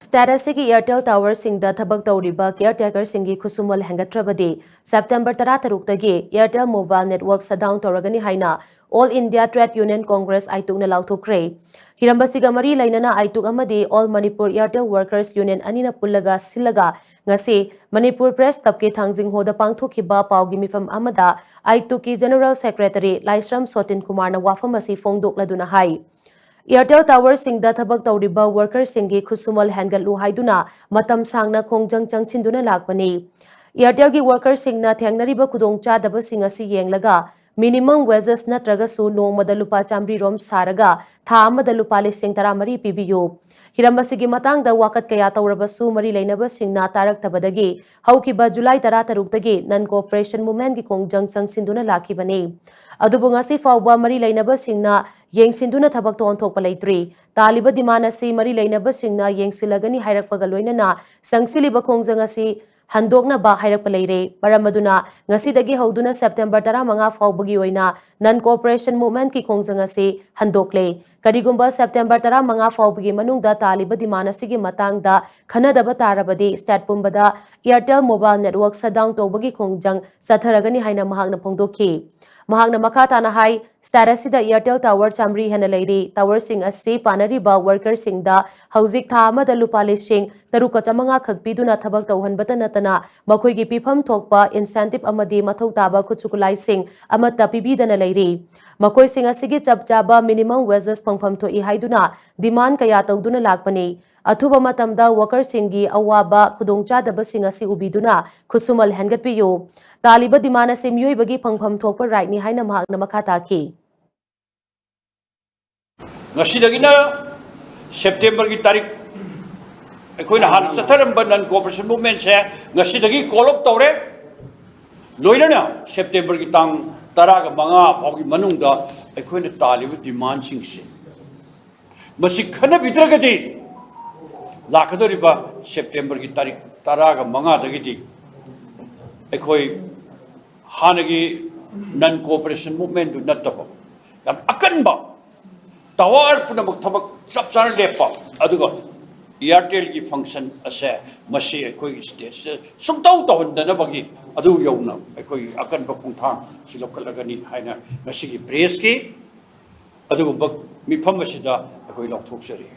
Status की Airtel Tower सिंगदा थबक तौरिबा केयरटेकर सिंगी खुसुमल हेंगत्रबदी सेप्टेम्बर 13 तगी Airtel Mobile Network सदाउन तौरगनी हाइना All India Trade Union Congress आइतुकना लाउथोक्रे हिरंबसिगा मरी लैनना आइतुक अमदी All Manipur Airtel Workers Union अनिना पुल्लगा सिल्लगा ngasi Manipur Press Club के थांगजिंग होदा पांगथोखिबा पाउगी मिफम अमदा आइतुक की जनरल सेक्रेटरी लाइश्रम सोतिन कुमारना वाफम असि फोंगदोक्लदुना हाई Airtel Tower सिंगदा थबक तौरिबा वर्कर सिंगी खुसुमल हेंगलु हाइदुना मतम सांगना खोंजंग चंगचिंदुना लाकपनी Airtel की वर्कर सिंगना थेंगनरिबा खुदोंचादबा सिंग असि येंगलगा मिनिमम वेजेस नत्रगसु नोंगमदा लुपा चामरी रोम सारगा था अमदा लुपा लिसिंग 13 पिबियो हिरंबसिगी मतांगदा वाकत कया तौरबसु मरी लैनबा सिंगना तारक्तबदगी हौकिबा जुलाई 13 तगी नन कोऑपरेशन मूवमेंट की खोंजंग चंगसिंदुना लाखिबनी अदुबु ngasi फाउबा मरी लैनबा सिंगना येंगसिंदुना थबक तो ओंथोकपा लैत्रि तालिबा दिमान असि मरी लैनबा सिंगना येंगसिलगनी हाइरकपगा लोइनना संगसिलिबा खोंजंग असि हंदोकना बा हाइरकपा लैरे मरमदुना ngasi हौदुना सेप्टेम्बर 15 फाउबगी ओइना नन कोऑपरेशन मूवमेंट की खोंजंग असि हंदोकले करिगुंबा सेप्टेम्बर 15 फाउबगी मनुंगदा तालिबा दिमान असिगी मतांगदा खनदबा तारबदी स्टेट पुंबदा एयरटेल मोबाइल नेटवर्क सदाउन तौबगी खोंजंग सथरगनी हाइना महागना फोंदोखी महागना मखाताना हाई स्टेटस सिदा एयरटेल टावर चामरी हेना लैरी टावर सिंग असि पानरिबा वर्कर सिंगदा हौजिक था अमदा लुपा लिसिंग 5,500 खकपीदुना थबक तौहनबता नतना मखोइगी पिफम थोकपा इंसेंटिव अमदी मथौ ताबा खुचुकुलाई सिंग अमता पिबीदना लैरी मखोइ सिंग असिगी चपचाबा मिनिमम वेजेस फंगफम थोइ हाइदुना डिमांड कया तौदुना लाकपनी अथुबा मतमदा वर्कर सिंगी अवाबा खुदोंचादबा सिंग असि उबीदुना खुसुमल हेंगतपियो तालिबा डिमांड असि मियोइबगी फंगफम थोकपा राइटनी हाइना महागना मखा ताकी ngasidagiना सेप्टेम्बर की तारीख अखोइना हान सथरंबा नन कोऑपरेशन मूवमेंट से ngasiदगी कॉल अप तौरे लोइनना सेप्टेम्बर की तांग 15 फाउगी मनुंगदा अखोइना तालिबा डिमांड सिंगसे मसि खनबिद्रगदी लाखदोरिबा सेप्टेम्बर की तारीख 15 दगिदी अखोइ हानगी नन कोऑपरेशन मूवमेंट नत्तबा याम अकनबा टावर पुनमक थबक सब चार लेपा अदुगा एयरटेल की फंक्शन असे मसी अखोइ स्टेट से सुंतौ तौहनदनबगी अदु यौना अखोइ अकनबा खुंथांग सिलकलगनी हाइना मसी की प्रेस की अदुगा मिफम असिदा अखोइ लौथोकसरी